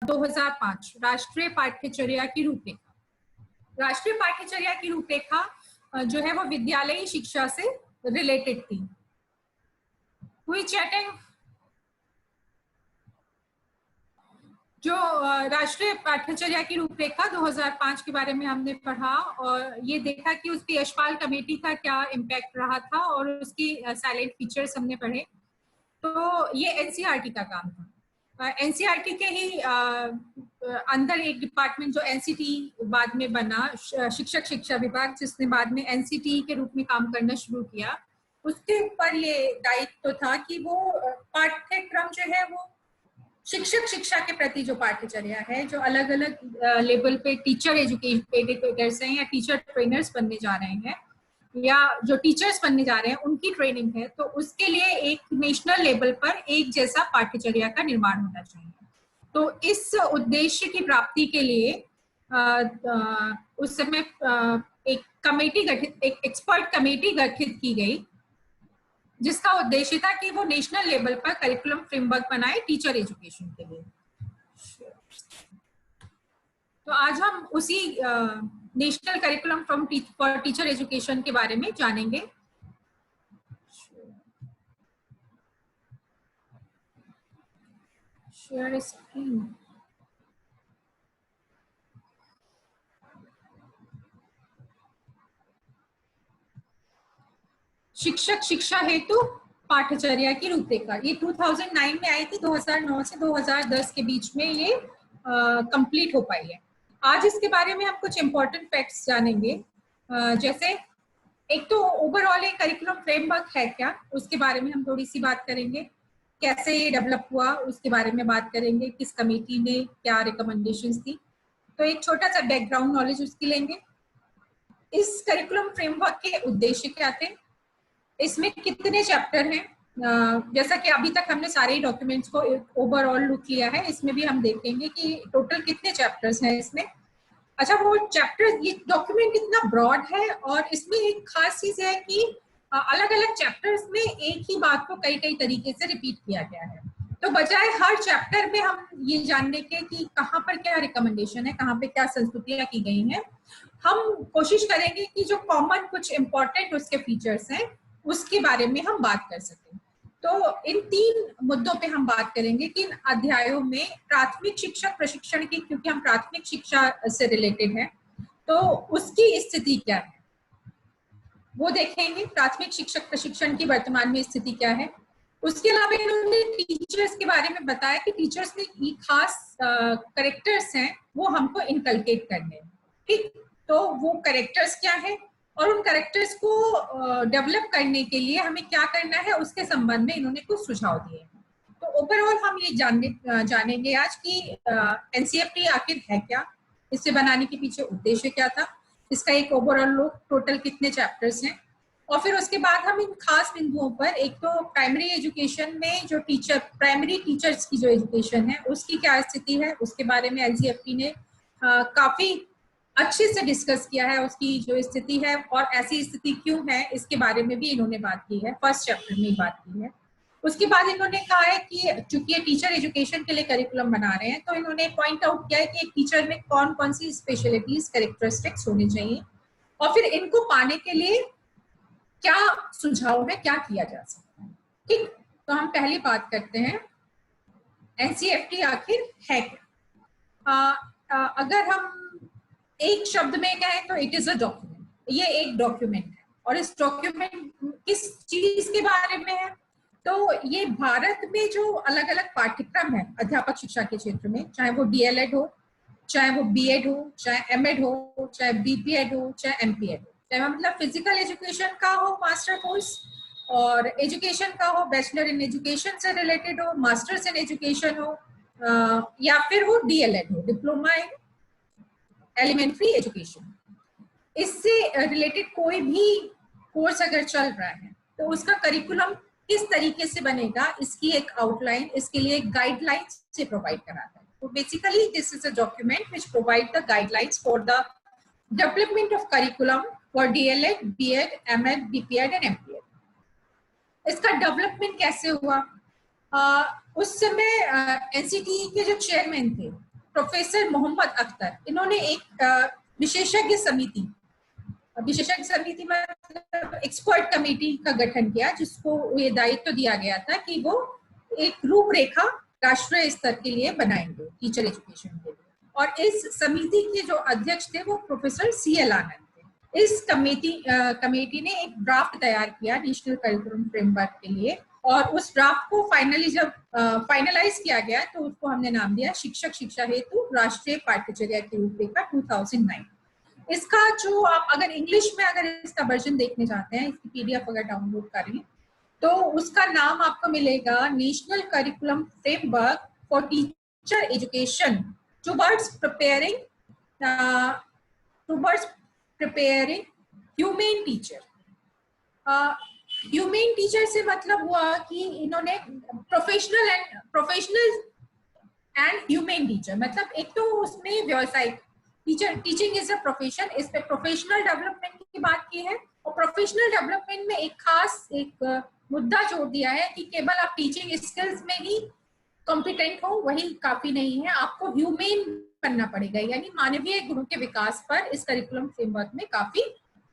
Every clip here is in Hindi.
2005 राष्ट्रीय पाठ्यचर्या की रूपरेखा। राष्ट्रीय पाठ्यचर्या की रूपरेखा जो है वो विद्यालयी शिक्षा से रिलेटेड थी। हुई चैटिंग? जो राष्ट्रीय पाठ्यचर्या की रूपरेखा 2005 के बारे में हमने पढ़ा और ये देखा कि उसकी यशपाल कमेटी का क्या इम्पैक्ट रहा था और उसकी साइलेंट फीचर्स हमने पढ़े। तो ये एनसीईआरटी का काम था। एनसीईआरटी के ही अंदर एक डिपार्टमेंट जो एनसीटी बाद में बना, शिक्षक शिक्षा विभाग, जिसने बाद में एनसीटी के रूप में काम करना शुरू किया, उसके ऊपर ये दायित्व था कि वो पाठ्यक्रम जो है वो शिक्षक शिक्षा के प्रति जो पाठ्यचर्या है, जो अलग अलग लेवल पे टीचर एजुकेटर्स हैं या टीचर ट्रेनर्स बनने जा रहे हैं या जो टीचर्स बनने जा रहे हैं उनकी ट्रेनिंग है, तो उसके लिए एक नेशनल लेवल पर एक जैसा पाठ्यचर्या का निर्माण होना चाहिए। तो इस उद्देश्य की प्राप्ति के लिए उस समय एक कमेटी गठित, एक एक्सपर्ट कमेटी गठित की गई, जिसका उद्देश्य था कि वो नेशनल लेवल पर करिकुलम फ्रेमवर्क बनाए टीचर एजुकेशन के लिए। तो आज हम उसी national curriculum for teacher education के बारे में जानेंगे। Share screen. शिक्षक शिक्षा हेतु पाठ्यचर्या की रूपरेखा, ये 2009 में आई थी। 2009 से 2010 के बीच में ये कंप्लीट हो पाई है। आज इसके बारे में हम कुछ इंपॉर्टेंट फैक्ट्स जानेंगे। जैसे एक तो ओवरऑल एक करिकुलम फ्रेमवर्क है क्या, उसके बारे में हम थोड़ी सी बात करेंगे। कैसे ये डेवलप हुआ उसके बारे में बात करेंगे, किस कमेटी ने क्या रिकमेंडेशंस दी, तो एक छोटा सा बैकग्राउंड नॉलेज उसकी लेंगे। इस करिकुलम फ्रेमवर्क के उद्देश्य क्या थे, इसमें कितने चैप्टर हैं, जैसा कि अभी तक हमने सारे डॉक्यूमेंट्स को ओवरऑल लुक लिया है, इसमें भी हम देखेंगे कि टोटल कितने चैप्टर्स हैं इसमें। अच्छा, वो चैप्टर, ये डॉक्यूमेंट इतना ब्रॉड है और इसमें एक खास चीज है कि अलग अलग चैप्टर्स में एक ही बात को कई कई तरीके से रिपीट किया गया है। तो बजाय हर चैप्टर में हम ये जानने के कि कहाँ पर क्या रिकमेंडेशन है, कहाँ पे क्या संस्तुतियां की गई हैं, हम कोशिश करेंगे कि जो कॉमन कुछ इंपॉर्टेंट उसके फीचर्स हैं उसके बारे में हम बात कर सकें। तो इन 3 मुद्दों पे हम बात करेंगे कि इन अध्यायों में प्राथमिक शिक्षक प्रशिक्षण की, क्योंकि हम प्राथमिक शिक्षा से रिलेटेड है, तो उसकी स्थिति क्या है वो देखेंगे। प्राथमिक शिक्षक प्रशिक्षण की वर्तमान में स्थिति क्या है। उसके अलावा इन्होंने टीचर्स के बारे में बताया कि टीचर्स में खास करेक्टर्स हैं वो हमको इनकलकेट करने हैं, ठीक। तो वो करेक्टर्स क्या है और उन करेक्टर्स को डेवलप करने के लिए हमें क्या करना है उसके संबंध में इन्होंने कुछ सुझाव दिए हैं। तो ओवरऑल हम ये जानेंगे आज कि एनसीईआरटी आखिर है क्या, इसे बनाने के पीछे उद्देश्य क्या था, इसका एक ओवरऑल लुक, टोटल कितने चैप्टर्स हैं, और फिर उसके बाद हम इन खास बिंदुओं पर, एक तो प्राइमरी एजुकेशन में जो प्राइमरी टीचर्स की जो एजुकेशन है उसकी क्या स्थिति है, उसके बारे में एनसीईआरटी ने काफी अच्छे से डिस्कस किया है, उसकी जो स्थिति है और ऐसी स्थिति क्यों है इसके बारे में भी इन्होंने बात की है, फर्स्ट चैप्टर में बात की है। उसके बाद इन्होंने कहा है कि चूंकि ये टीचर एजुकेशन के लिए करिकुलम बना रहे हैं, तो इन्होंने पॉइंट आउट किया है कि एक टीचर में कौन कौन सी स्पेशलिटीज, कैरेक्टरिस्टिक्स होनी चाहिए और फिर इनको पाने के लिए क्या सुझाव है, क्या किया जा सकता है, ठीक। तो हम पहली बात करते हैं एनसीईआरटी आखिर है क्या। अगर हम एक शब्द में कहें तो इट इज अ डॉक्यूमेंट। ये एक डॉक्यूमेंट है और इस डॉक्यूमेंट किस चीज के बारे में है, तो ये भारत में जो अलग अलग पाठ्यक्रम है अध्यापक शिक्षा के क्षेत्र में, चाहे वो डीएलएड हो, चाहे वो बीएड हो, चाहे एमएड हो, चाहे बीपीएड हो, चाहे एमपीएड हो, चाहे मतलब फिजिकल एजुकेशन का हो मास्टर कोर्स और एजुकेशन का हो, बैचलर इन एजुकेशन से रिलेटेड हो, मास्टर्स इन एजुकेशन हो, या फिर वो डीएलएड हो, डिप्लोमा इन एलिमेंट्री एजुकेशन, इससे रिलेटेड कोई भी कोर्स अगर चल रहा है तो उसका करिकुलम किस तरीके से बनेगा, इसकी एक आउटलाइन, इसके लिए गाइडलाइंस से प्रोवाइड कराता है। तो basically this is a document which provide the guidelines for the development of curriculum for DElEd, BEd, MEd, BPEd and MPEd. इसका डेवलपमेंट कैसे हुआ, उस समय एनसीटी के जो चेयरमैन थे प्रोफेसर मोहम्मद अख्तर, इन्होंने एक विशेषज्ञ समिति मतलब एक्सपर्ट कमेटी का गठन किया, जिसको ये दायित्व दिया गया था कि वो एक रूपरेखा राष्ट्रीय स्तर के लिए बनाएंगे टीचर एजुकेशन के लिए। और इस समिति के जो अध्यक्ष थे वो प्रोफेसर CL आनंद थे। इस कमेटी ने एक ड्राफ्ट तैयार किया नेशनल करिकुलम फ्रेमवर्क के लिए, और उस ड्राफ्ट को फाइनली जब फाइनलाइज किया गया तो उसको हमने नाम दिया शिक्षक शिक्षा हेतु राष्ट्रीय पाठ्यचर्या की रूपरेखा 2009। इसका जो आप अगर इंग्लिश में अगर इसका वर्जन देखने चाहते हैं, इसकी PDF अगर डाउनलोड करें तो उसका नाम आपको मिलेगा national curriculum framework for teacher education towards preparing human teacher. Human teacher से मतलब हुआ कि इन्होंने प्रोफेशनल एंड ह्यूमन टीचर, मतलब एक तो उसमें व्यवसायिक टीचिंग इज अ प्रोफेशन, इस पे प्रोफेशनल डेवलपमेंट की बात की है। और प्रोफेशनल डेवलपमेंट में एक खास एक मुद्दा जोड़ दिया है कि केवल आप टीचिंग स्किल्स में ही कॉम्पिटेंट हो वही काफी नहीं है, आपको ह्यूमन बनना पड़ेगा, यानी मानवीय गुणों के विकास पर इस करिकुलम फ्रेमवर्क में काफी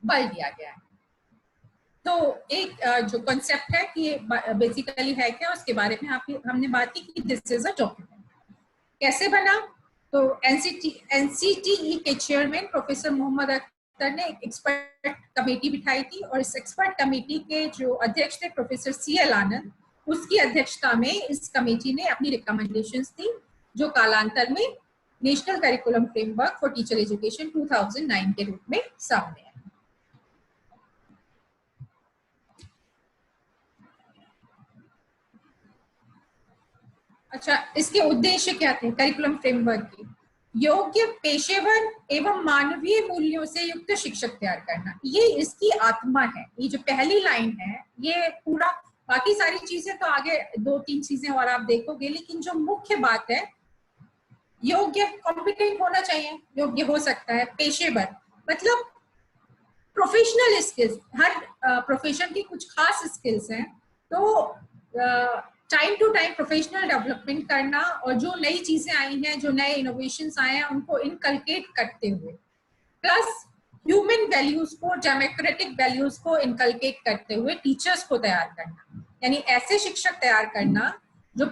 बल दिया गया है। तो एक जो कॉन्सेप्ट है कि बेसिकली है क्या, उसके बारे में हमने बात की कि दिस इज अ डॉक्यूमेंट। कैसे बना, तो NCTE के चेयरमैन प्रोफेसर मोहम्मद अख्तर ने एक एक्सपर्ट कमेटी बिठाई थी, और इस एक्सपर्ट कमेटी के जो अध्यक्ष थे प्रोफेसर CL आनंद, उसकी अध्यक्षता में इस कमेटी ने अपनी रिकमेंडेशंस दी, जो कालांतर में national curriculum framework for teacher education 2009 के रूप में सामने आए। अच्छा, इसके उद्देश्य क्या थे करिकुलम फ्रेमवर्क के? योग्य पेशेवर एवं मानवीय मूल्यों से युक्त शिक्षक तैयार करना, ये इसकी आत्मा है। ये जो पहली लाइन है ये पूरा, बाकी सारी चीजें तो आगे 2-3 चीजें और आप देखोगे, लेकिन जो मुख्य बात है योग्य, कॉम्पिटेंट होना चाहिए, योग्य हो सकता है, पेशेवर मतलब प्रोफेशनल स्किल्स, हर प्रोफेशन की कुछ खास स्किल्स हैं, तो time to time professional development करना, और जो नई चीजें आई हैं, जो नए इनोवेशंस आए हैं, उनको इनकलकेट करते हुए, प्लस ह्यूमन वैल्यूज को, डेमोक्रेटिक वैल्यूज को इनकलकेट करते हुए टीचर्स को तैयार करना, यानी ऐसे शिक्षक तैयार करना जो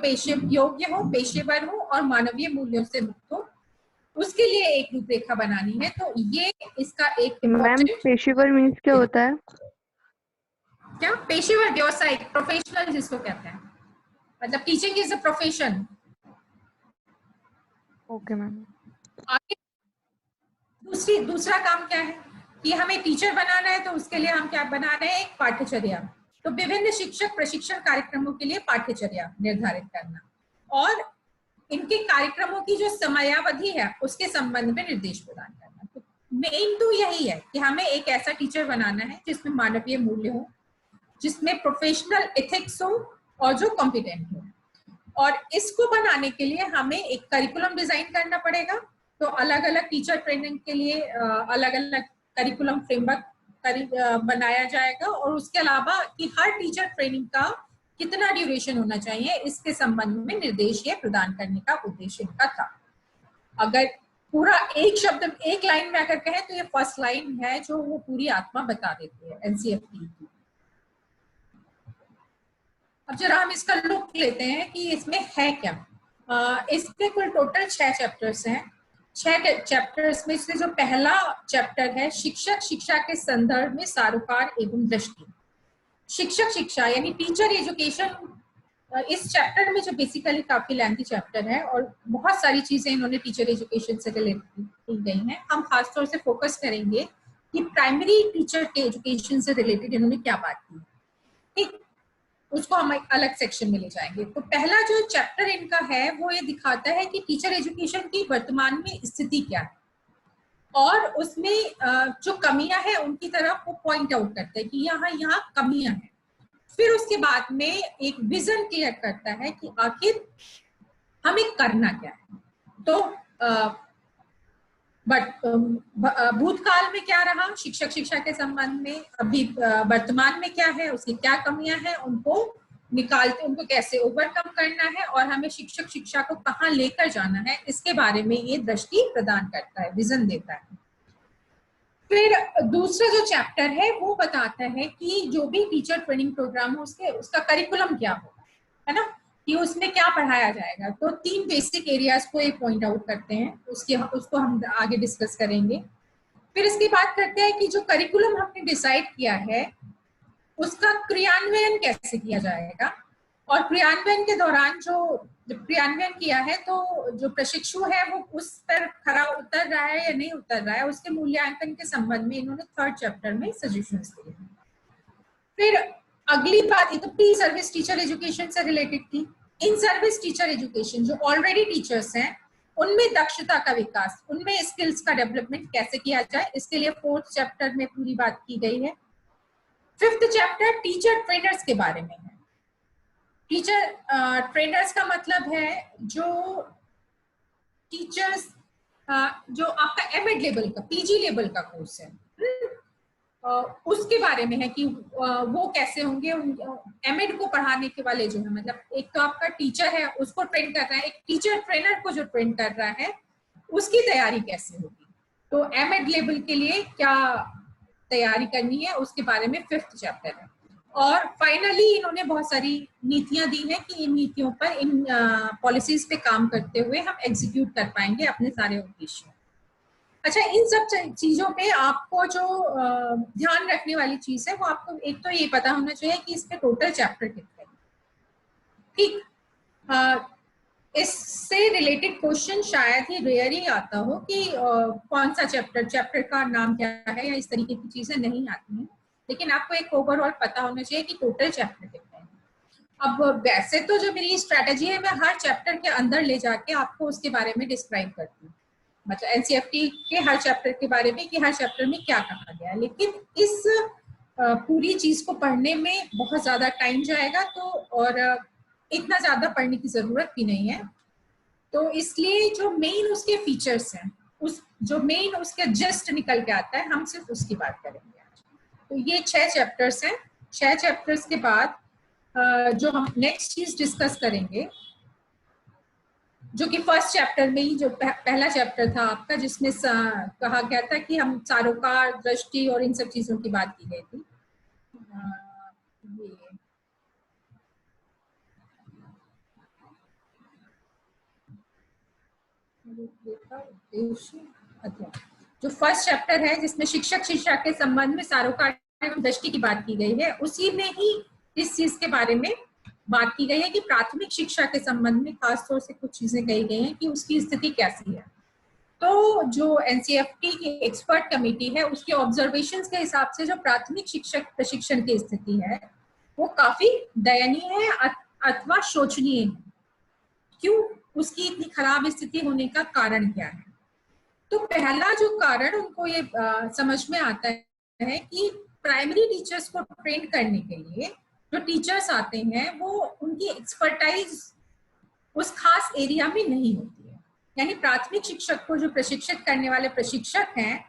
योग्य हो, पेशेवर हो और मानवीय मूल्यों से मुक्त हो, उसके लिए एक रूपरेखा बनानी है। तो ये इसका एक मैम, पेशेवर मीन्स क्या होता है? क्या पेशेवर? व्यावसायिक, प्रोफेशनल जिसको कहते हैं, मतलब teaching is a profession. Okay ma'am. आगे दूसरा काम क्या है कि हमें टीचर बनाना है, तो उसके लिए हम क्या बना रहे हैं, एक पाठ्यचर्या। तो विभिन्न शिक्षक प्रशिक्षण कार्यक्रमों के लिए पाठ्यचर्या निर्धारित करना, और इनके कार्यक्रमों की जो समयावधि है उसके संबंध में निर्देश प्रदान करना। तो मेन तो यही है कि हमें एक ऐसा टीचर बनाना है जिसमें मानवीय मूल्य हो, जिसमें प्रोफेशनल एथिक्स हो और जो कॉम्पिटेंट हो। और इसको बनाने के लिए हमें एक करिकुलम डिजाइन करना पड़ेगा। तो अलग अलग टीचर ट्रेनिंग के लिए अलग अलग करिकुलम फ्रेमवर्क बनाया जाएगा, और उसके अलावा कि हर टीचर ट्रेनिंग का कितना ड्यूरेशन होना चाहिए, इसके संबंध में निर्देश ये प्रदान करने का उद्देश्य इनका था। अगर पूरा एक शब्द, एक लाइन में अगर कहें तो ये फर्स्ट लाइन है जो वो पूरी आत्मा बता देती है NCFT की। अब जरा हम इसका लुक लेते हैं कि इसमें है क्या। इसके कुल टोटल 6 चैप्टर्स हैं। 6 चैप्टर्स में से जो पहला चैप्टर है शिक्षक शिक्षा के संदर्भ में सारोकार एवं दृष्टि। शिक्षक शिक्षा यानी टीचर एजुकेशन, इस चैप्टर में जो बेसिकली काफी लेंथी चैप्टर है और बहुत सारी चीजें इन्होंने टीचर एजुकेशन से रिलेटेड की गई हैं। हम खासतौर से फोकस करेंगे कि प्राइमरी टीचर के एजुकेशन से रिलेटेड इन्होंने क्या बात की, ठीक, उसको हम एक अलग सेक्शन में ले जाएंगे। तो पहला जो चैप्टर इनका है वो ये दिखाता है कि टीचर एजुकेशन की वर्तमान में स्थिति क्या है, और उसमें जो कमियां हैं उनकी तरफ वो पॉइंट आउट करते हैं कि यहाँ कमियां हैं। फिर उसके बाद में एक विजन क्लियर करता है कि आखिर हमें करना क्या है। तो भूतकाल में क्या रहा शिक्षक शिक्षा के संबंध में, अभी वर्तमान में क्या है, उसकी क्या कमियां हैं, उनको निकालते, उनको कैसे ओवरकम करना है और हमें शिक्षक शिक्षा को कहाँ लेकर जाना है, इसके बारे में ये दृष्टि प्रदान करता है, विजन देता है। फिर दूसरा जो चैप्टर है वो बताता है कि जो भी टीचर ट्रेनिंग प्रोग्राम हो उसका करिकुलम क्या होगा, है ना, कि उसमें क्या पढ़ाया जाएगा। तो 3 बेसिक एरियाज को एक पॉइंट आउट करते हैं, उसको हम आगे डिस्कस करेंगे। फिर इसकी बात करते हैं कि जो करिकुलम हमने डिसाइड किया है उसका क्रियान्वयन कैसे किया जाएगा, और क्रियान्वयन के दौरान जो क्रियान्वयन किया है तो जो प्रशिक्षु है वो उस पर खरा उतर रहा है या नहीं उतर रहा है, उसके मूल्यांकन के संबंध में इन्होंने 3rd चैप्टर में सजेशंस दिए हैं। फिर अगली बात, ये तो प्री सर्विस टीचर एजुकेशन से रिलेटेड थी। इन सर्विस टीचर एजुकेशन जो ऑलरेडी टीचर्स हैं उनमें दक्षता का विकास, उनमें स्किल्स का डेवलपमेंट कैसे किया जाए, इसके लिए 4th चैप्टर में पूरी बात की गई है। 5th चैप्टर टीचर ट्रेनर्स के बारे में है। टीचर ट्रेनर्स का मतलब है जो टीचर्स जो आपका एमएड लेवल का, पीजी लेवल का कोर्स है, उसके बारे में है कि वो कैसे होंगे। एमएड को पढ़ाने के वाले जो है, मतलब एक तो आपका टीचर है उसको ट्रेन कर रहा है, एक टीचर ट्रेनर को जो ट्रेन कर रहा है उसकी तैयारी कैसे होगी, तो एमएड लेवल के लिए क्या तैयारी करनी है उसके बारे में 5th चैप्टर है। और फाइनली इन्होंने बहुत सारी नीतियां दी हैं कि इन नीतियों पर, इन पॉलिसीज पे काम करते हुए हम एग्जीक्यूट कर पाएंगे अपने सारे उद्देश्य। अच्छा, इन सब चीजों पे आपको जो ध्यान रखने वाली चीज है वो आपको एक तो ये पता होना चाहिए कि इसके टोटल चैप्टर कितने हैं, ठीक। इससे रिलेटेड क्वेश्चन शायद ही रेयर ही आता हो कि कौन सा चैप्टर का नाम क्या है या इस तरीके की चीजें नहीं आती हैं, लेकिन आपको एक ओवरऑल पता होना चाहिए कि टोटल चैप्टर कितने हैं। अब वैसे तो जो मेरी स्ट्रेटेजी है, मैं हर चैप्टर के अंदर ले जाके आपको उसके बारे में डिस्क्राइब करती हूँ, मतलब एनसीईआरटी के हर चैप्टर के बारे में कि हर चैप्टर में क्या कहा गया है, लेकिन इस पूरी चीज को पढ़ने में बहुत ज्यादा टाइम जाएगा, तो और इतना ज्यादा पढ़ने की जरूरत भी नहीं है। तो इसलिए जो मेन उसके फीचर्स हैं, उस जो मेन उसके जस्ट निकल के आता है, हम सिर्फ उसकी बात करेंगे आज। तो ये 6 चैप्टर्स हैं। 6 चैप्टर्स के बाद जो हम नेक्स्ट चीज डिस्कस करेंगे, जो कि फर्स्ट चैप्टर में ही जो पहला चैप्टर था आपका, जिसमें कहा गया था कि हम सारोकार, दृष्टि और इन सब चीजों की बात की गई थी। जो फर्स्ट चैप्टर है जिसमें शिक्षक शिक्षा के संबंध में सारोकार एवं दृष्टि की बात की गई है, उसी में ही इस चीज के बारे में बात की गई है कि प्राथमिक शिक्षा के संबंध में खासतौर से कुछ चीजें कही गई हैं कि उसकी स्थिति कैसी है। तो जो एनसीईआरटी की एक्सपर्ट कमेटी है उसके ऑब्जर्वेशंस के हिसाब से जो प्राथमिक शिक्षक प्रशिक्षण की स्थिति है वो काफी दयनीय है अथवा शोचनीय है। क्यों उसकी इतनी खराब स्थिति होने का कारण क्या है? तो पहला जो कारण उनको ये समझ में आता है कि प्राइमरी टीचर्स को ट्रेन करने के लिए जो टीचर्स आते हैं वो उनकी एक्सपर्टाइज उस खास एरिया में नहीं होती है। यानी प्राथमिक शिक्षक को जो प्रशिक्षित करने वाले प्रशिक्षक हैं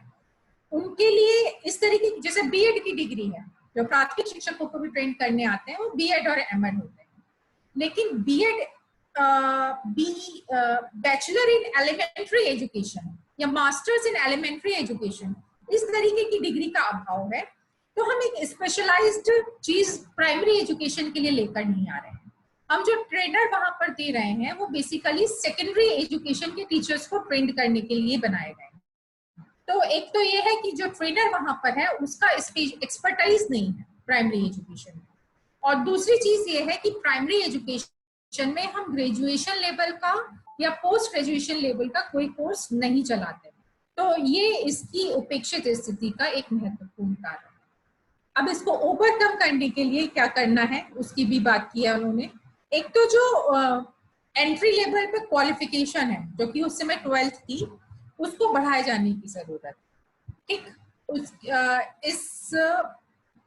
उनके लिए इस तरीके की, जैसे बीएड की डिग्री है, जो प्राथमिक शिक्षकों को भी ट्रेन करने आते हैं वो बीएड और एमएड होते हैं, लेकिन BEd bachelor in elementary education या मास्टर्स इन एलिमेंट्री एजुकेशन, इस तरीके की डिग्री का अभाव है। तो हम एक स्पेशलाइज्ड चीज प्राइमरी एजुकेशन के लिए लेकर नहीं आ रहे हैं। हम जो ट्रेनर वहां पर दे रहे हैं वो बेसिकली सेकेंडरी एजुकेशन के टीचर्स को ट्रेन करने के लिए बनाए गए हैं। तो एक तो ये है कि जो ट्रेनर वहां पर है उसका एक्सपर्टाइज नहीं है प्राइमरी एजुकेशन में, और दूसरी चीज ये है कि प्राइमरी एजुकेशन में हम ग्रेजुएशन लेवल का या पोस्ट ग्रेजुएशन लेवल का कोई कोर्स नहीं चलाते। तो ये इसकी उपेक्षित स्थिति का एक महत्वपूर्ण कारण है। अब इसको ओवरकम करने के लिए क्या करना है उसकी भी बात की है उन्होंने। एक तो जो एंट्री लेवल पे क्वालिफिकेशन है जो कि उस समय 12th थी, उसको बढ़ाए जाने की जरूरत है, ठीक,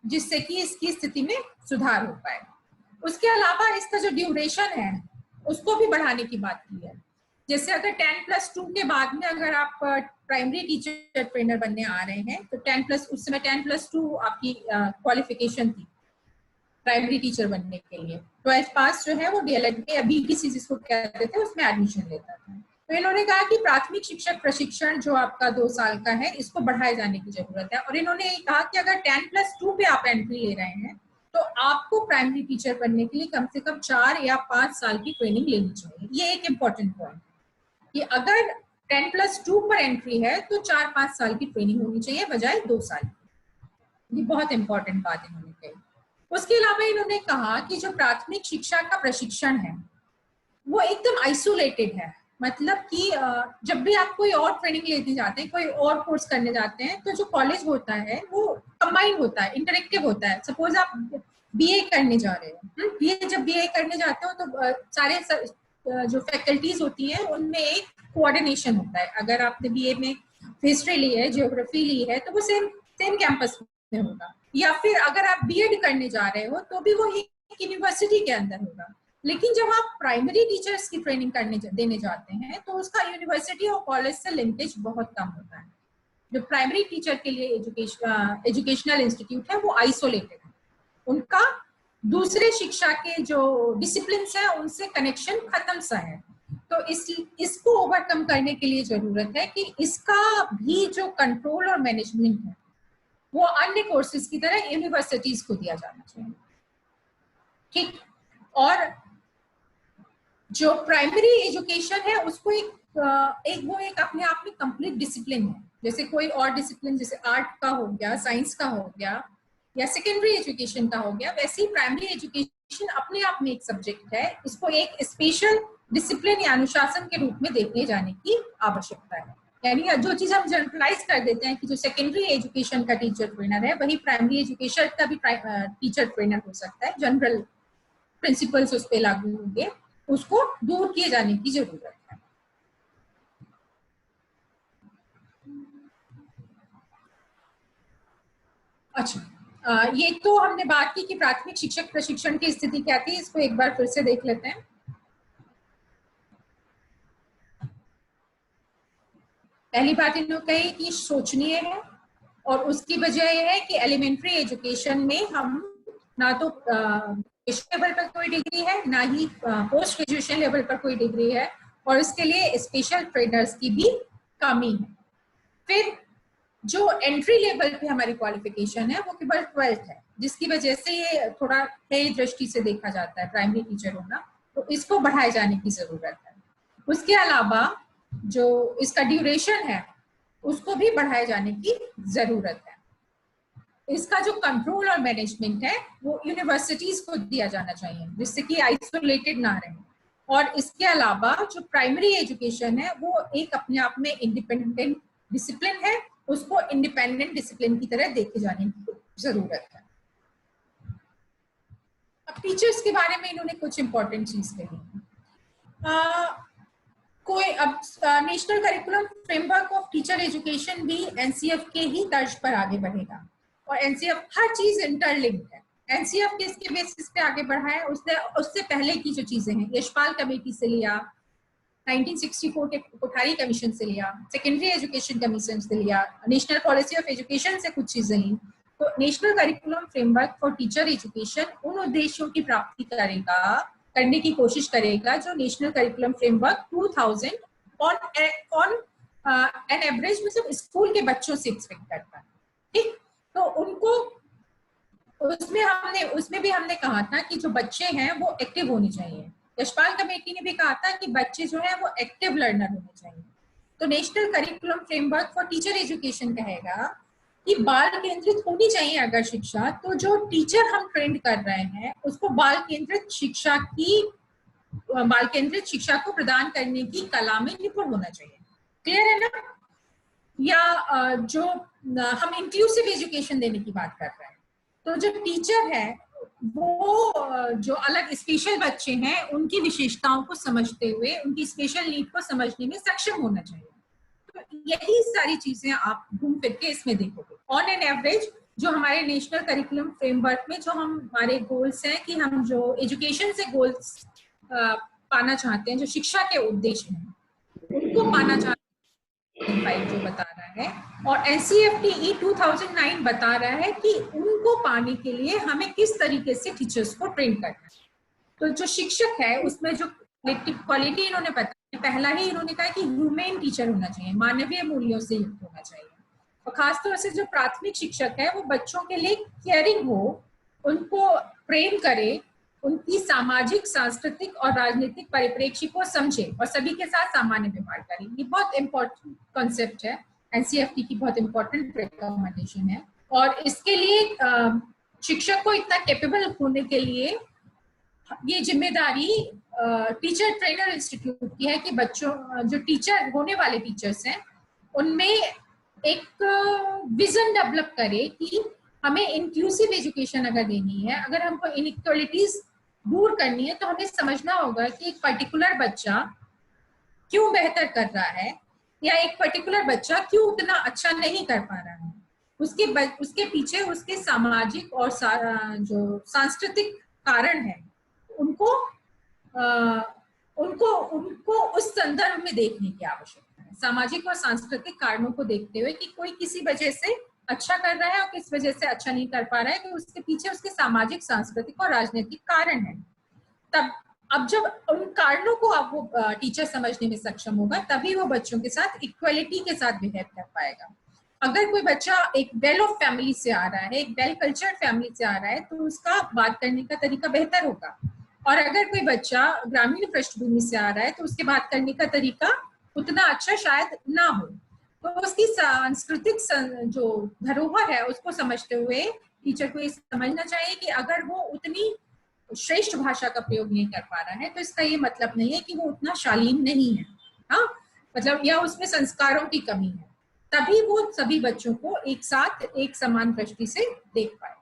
जिससे कि इसकी स्थिति में सुधार हो पाए। उसके अलावा इसका जो ड्यूरेशन है उसको भी बढ़ाने की बात की है। जैसे अगर 10+2 के बाद में अगर आप प्राइमरी टीचर ट्रेनर बनने आ रहे हैं तो 10+, उस समय 10+2 आपकी क्वालिफिकेशन थी, प्राइमरी टीचर बनने के लिए। 12th पास जो है वो डीएलएड में अभी किसी जिसको कहते थे उसमें एडमिशन लेता था। तो इन्होंने कहा कि प्राथमिक शिक्षक प्रशिक्षण जो आपका 2 साल का है इसको बढ़ाए जाने की जरूरत है। और इन्होंने ये कहा कि अगर 10+2 पे आप एंट्री ले रहे हैं तो आपको प्राइमरी टीचर बनने के लिए कम से कम 4 या 5 साल की ट्रेनिंग लेनी चाहिए। ये एक इम्पोर्टेंट पॉइंट है कि अगर 10+2 पर एंट्री है तो 4-5 साल की ट्रेनिंग होनी चाहिए बजाय 2 साल। ये बहुत इंपॉर्टेंट बात इन्होंने कही। उसके अलावा इन्होंने कहा कि जो प्राथमिक शिक्षा का प्रशिक्षण है वो एकदम आइसोलेटेड है। मतलब कि जब भी आप कोई और ट्रेनिंग लेने जाते हैं, कोई और कोर्स करने जाते हैं, तो जो कॉलेज होता है वो कंबाइंड होता है, इंटरेक्टिव होता है। सपोज आप बीए करने जा रहे हो, जब बीए करने जाते हो तो सारे जो फैकल्टीज होती हैं उनमें एक कोऑर्डिनेशन होता है। अगर आपने बीए में हिस्ट्री ली है, ज्योग्राफी ली है, तो वो सेम कैंपस में होगा। या फिर अगर आप बीएड करने जा रहे हो तो भी वो एक यूनिवर्सिटी के अंदर होगा। लेकिन जब आप प्राइमरी टीचर्स की ट्रेनिंग देने जाते हैं तो उसका यूनिवर्सिटी और कॉलेज से लिंकेज बहुत कम होता है। जो प्राइमरी टीचर के लिए एजुकेशनल इंस्टीट्यूट है वो आइसोलेटेड है, उनका दूसरे शिक्षा के जो डिसिप्लिन है उनसे कनेक्शन खत्म सा है। तो इसको ओवरकम करने के लिए जरूरत है कि इसका भी जो कंट्रोल और मैनेजमेंट है वो अन्य कोर्सेज की तरह यूनिवर्सिटीज को दिया जाना चाहिए। ठीक। और जो प्राइमरी एजुकेशन है उसको एक अपने आप में कंप्लीट डिसिप्लिन है। जैसे कोई और डिसिप्लिन जैसे आर्ट का हो गया, साइंस का हो गया या सेकेंडरी एजुकेशन का हो गया, वैसे ही प्राइमरी एजुकेशन अपने आप में एक सब्जेक्ट है। इसको एक स्पेशल डिसिप्लिन या अनुशासन के रूप में देखने जाने की आवश्यकता है। यानी जो चीज हम जनरलाइज कर देते हैं कि जो सेकेंडरी एजुकेशन का टीचर ट्रेनर है वही प्राइमरी एजुकेशन का भी टीचर ट्रेनर हो सकता है, जनरल प्रिंसिपल्स उस पर लागू होंगे, उसको दूर किए जाने की जरूरत है। अच्छा, ये तो हमने बात की कि प्राथमिक शिक्षक प्रशिक्षण की स्थिति क्या थी। इसको एक बार फिर से देख लेते हैं। पहली बात इन्होंने कही कि सोचनीय है, और उसकी वजह यह है कि एलिमेंट्री एजुकेशन में हम ना तो लेवल पर कोई डिग्री है ना ही पोस्ट ग्रेजुएशन लेवल पर कोई डिग्री है, और इसके लिए स्पेशल ट्रेनर्स की भी कमी है। फिर जो एंट्री लेवल पे हमारी क्वालिफिकेशन है वो केवल 12th है, जिसकी वजह से ये थोड़ा हेय दृष्टि से देखा जाता है प्राइमरी टीचर होना, तो इसको बढ़ाए जाने की जरूरत है। उसके अलावा जो इसका ड्यूरेशन है उसको भी बढ़ाए जाने की जरूरत है। इसका जो कंट्रोल और मैनेजमेंट है वो यूनिवर्सिटीज को दिया जाना चाहिए, जिससे कि आइसोलेटेड ना रहे। और इसके अलावा जो प्राइमरी एजुकेशन है वो एक अपने आप में इंडिपेंडेंट डिसिप्लिन है, उसको इंडिपेंडेंट डिसिप्लिन की तरह देखे जाने की जरूरत है। अब टीचर्स के बारे में इन्होंने कुछ इंपॉर्टेंट चीज कही। कोई अब national curriculum framework of teacher education भी एनसीएफ के ही तर्ज पर आगे बढ़ेगा, और एनसीएफ हर चीज इंटरलिंक्ड है। एनसीएफ किसके बेसिस पे आगे बढ़ा है, उससे पहले की जो चीजें हैं, यशपाल कमेटी से लिया, 1964 के कोठारी कमीशन से लिया, सेकेंडरी एजुकेशन कमीशन से लिया, नेशनल पॉलिसी ऑफ एजुकेशन से कुछ चीजें ली। तो national curriculum framework for teacher education उन उद्देश्यों की प्राप्ति करने की कोशिश करेगा जो national curriculum framework 2000 on an average मतलब स्कूल के बच्चों से एक्सपेक्ट करता है। ठीक, तो उनको उसमें भी हमने कहा था कि जो बच्चे हैं वो एक्टिव होने चाहिए। यशपाल कमेटी ने भी कहा था कि बच्चे जो है वो एक्टिव लर्नर होने चाहिए। तो national curriculum framework for teacher education कहेगा कि बाल केंद्रित होनी चाहिए अगर शिक्षा, तो जो टीचर हम ट्रेंड कर रहे हैं उसको बाल केंद्रित शिक्षा को प्रदान करने की कला में निपुण होना चाहिए। क्लियर है ना? या जो हम इंक्लूसिव एजुकेशन देने की बात कर रहे हैं, तो जो टीचर है वो जो अलग स्पेशल बच्चे हैं उनकी विशेषताओं को समझते हुए उनकी स्पेशल नीड को समझने में सक्षम होना चाहिए। तो यही सारी चीजें आप घूम फिर के इसमें देखोगे। ऑन एन एवरेज जो हमारे नेशनल करिकुलम फ्रेमवर्क में जो हमारे गोल्स हैं कि हम जो एजुकेशन से गोल्स पाना चाहते हैं, जो शिक्षा के उद्देश्य हैं उनको पाना चाहते हैं, जो बता रहा है, और NCFTE 2009 बता रहा है कि उनको उनको पाने के लिए हमें किस तरीके से टीचर्स को ट्रेन करना है। तो जो शिक्षक है उसमें जो क्वालिटी इन्होंने बताई, पहला ही इन्होंने कहा कि ह्यूमन टीचर होना चाहिए, मानवीय मूल्यों से युक्त होना चाहिए, और खासतौर से जो प्राथमिक शिक्षक है वो बच्चों के लिए केयरिंग हो, उनको प्रेम करे, उनकी सामाजिक, सांस्कृतिक और राजनीतिक परिप्रेक्ष्य को समझे और सभी के साथ सामान्य व्यवहार करे। ये बहुत इंपॉर्टेंट कॉन्सेप्ट है, एनसीईआरटी की बहुत इंपॉर्टेंट रिकमेंडेशन है। और इसके लिए शिक्षक को इतना कैपेबल होने के लिए ये जिम्मेदारी टीचर ट्रेनर इंस्टीट्यूट की है कि बच्चों, जो टीचर होने वाले टीचर्स हैं, उनमें एक विजन डेवलप करे कि हमें इंक्लूसिव एजुकेशन अगर देनी है, अगर हमको इनइक्वालिटीज दूर करनी है, तो हमें समझना होगा कि एक पर्टिकुलर बच्चा क्यों बेहतर कर रहा है या एक पर्टिकुलर बच्चा क्यों उतना अच्छा नहीं कर पा रहा है। उसके पीछे उसके सामाजिक और जो सांस्कृतिक कारण है, उनको उस संदर्भ में देखने की आवश्यकता है। सामाजिक और सांस्कृतिक कारणों को देखते हुए कि कोई किसी वजह से अच्छा कर रहा है और किस वजह से अच्छा नहीं कर पा रहा है, तो उसके पीछे उसके सामाजिक, सांस्कृतिक और राजनीतिक कारण है। तब अब जब उन कारणों को अब वो टीचर समझने में सक्षम होगा, तभी वो बच्चों के साथ इक्वलिटी के साथ बिहेव कर पाएगा। अगर कोई बच्चा एक वेल ऑफ फैमिली से आ रहा है, एक वेल कल्चर्ड फैमिली से आ रहा है, तो उसका बात करने का तरीका बेहतर होगा। और अगर कोई बच्चा ग्रामीण पृष्ठभूमि से आ रहा है, तो उसके बात करने का तरीका उतना अच्छा शायद ना हो। तो उसकी सांस्कृतिक जो धरोहर है उसको समझते हुए टीचर को ये समझना चाहिए कि अगर वो उतनी श्रेष्ठ भाषा का प्रयोग नहीं कर पा रहा है, तो इसका ये मतलब नहीं है कि वो उतना शालीन नहीं है, हाँ, मतलब या उसमें संस्कारों की कमी है। तभी वो सभी बच्चों को एक साथ एक समान दृष्टि से देख पाए।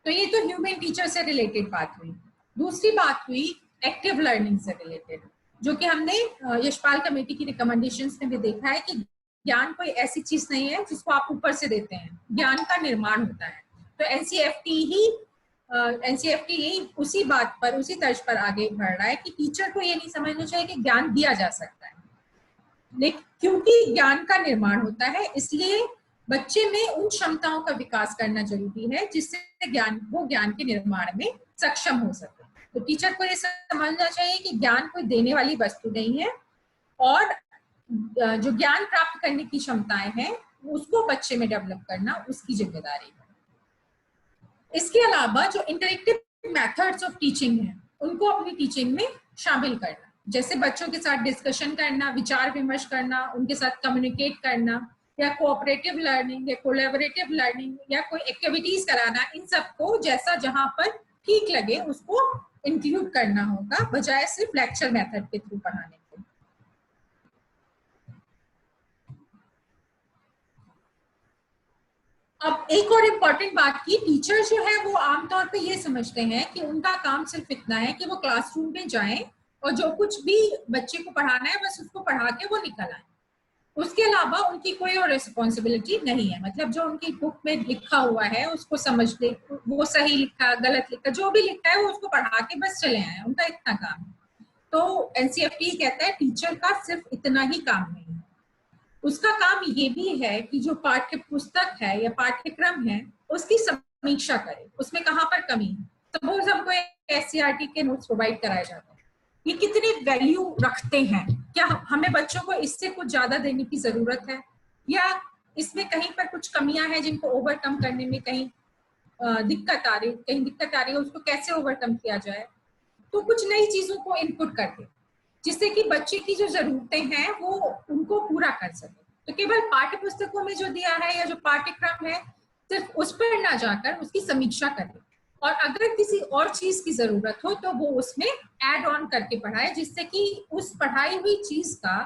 तो ये तो ह्यूमन टीचर से रिलेटेड बात हुई। दूसरी बात हुई एक्टिव लर्निंग से रिलेटेड, जो कि हमने यशपाल कमेटी की रिकमेंडेशंस में भी देखा है कि ज्ञान कोई ऐसी चीज नहीं है जिसको आप ऊपर से देते हैं, ज्ञान का निर्माण होता है। तो एनसीईआरटी ही उसी बात पर, उसी तर्ज पर आगे बढ़ रहा है कि टीचर को ये नहीं समझना चाहिए कि ज्ञान दिया जा सकता है, लेकिन क्योंकि ज्ञान का निर्माण होता है, इसलिए बच्चे में उन क्षमताओं का विकास करना जरूरी है जिससे वो ज्ञान के निर्माण में सक्षम हो सके। तो टीचर को ये समझना चाहिए कि ज्ञान कोई देने वाली वस्तु नहीं है, और जो ज्ञान प्राप्त करने की क्षमताएं हैं उसको बच्चे में डेवलप करना उसकी जिम्मेदारी है। इसके अलावा जो इंटरेक्टिव मेथड्स ऑफ टीचिंग है, उनको अपनी टीचिंग में शामिल करना, जैसे बच्चों के साथ डिस्कशन करना, विचार विमर्श करना, उनके साथ कम्युनिकेट करना, या कोऑपरेटिव लर्निंग या कोलैबोरेटिव लर्निंग या कोई एक्टिविटीज कराना, इन सबको जैसा जहां पर ठीक लगे उसको इंक्लूड करना होगा, बजाय सिर्फ लेक्चर मेथड के थ्रू पढ़ाने के। अब एक और इम्पॉर्टेंट बात की, टीचर जो है वो आमतौर पे ये समझते हैं कि उनका काम सिर्फ इतना है कि वो क्लासरूम में जाएं और जो कुछ भी बच्चे को पढ़ाना है बस उसको पढ़ा के वो निकल आए। उसके अलावा उनकी कोई और रिस्पॉन्सिबिलिटी नहीं है, मतलब जो उनकी बुक में लिखा हुआ है उसको समझ ले, वो सही लिखा गलत लिखा जो भी लिखा है वो उसको पढ़ा के बस चले आए, उनका इतना काम है। तो एनसीईआरटी कहता है टीचर का सिर्फ इतना ही काम नहीं है, उसका काम ये भी है कि जो पाठ्य पुस्तक है या पाठ्यक्रम है उसकी समीक्षा करे, उसमें कहाँ पर कमी है। सपोज हमको एससीईआरटी के नोट्स प्रोवाइड कराए जाते हैं, ये कितनी वैल्यू रखते हैं, क्या हमें बच्चों को इससे कुछ ज्यादा देने की जरूरत है, या इसमें कहीं पर कुछ कमियां हैं जिनको ओवरकम करने में कहीं दिक्कत आ रही है, उसको कैसे ओवरकम किया जाए। तो कुछ नई चीजों को इनपुट कर दे जिससे कि बच्चे की जो जरूरतें हैं वो उनको पूरा कर सके। तो केवल पाठ्य पुस्तकों में जो दिया है या जो पाठ्यक्रम है सिर्फ उस पर ना जाकर उसकी समीक्षा करें, और अगर किसी और चीज की जरूरत हो तो वो उसमें ऐड ऑन करके पढ़ाए, जिससे कि उस पढ़ाई हुई चीज का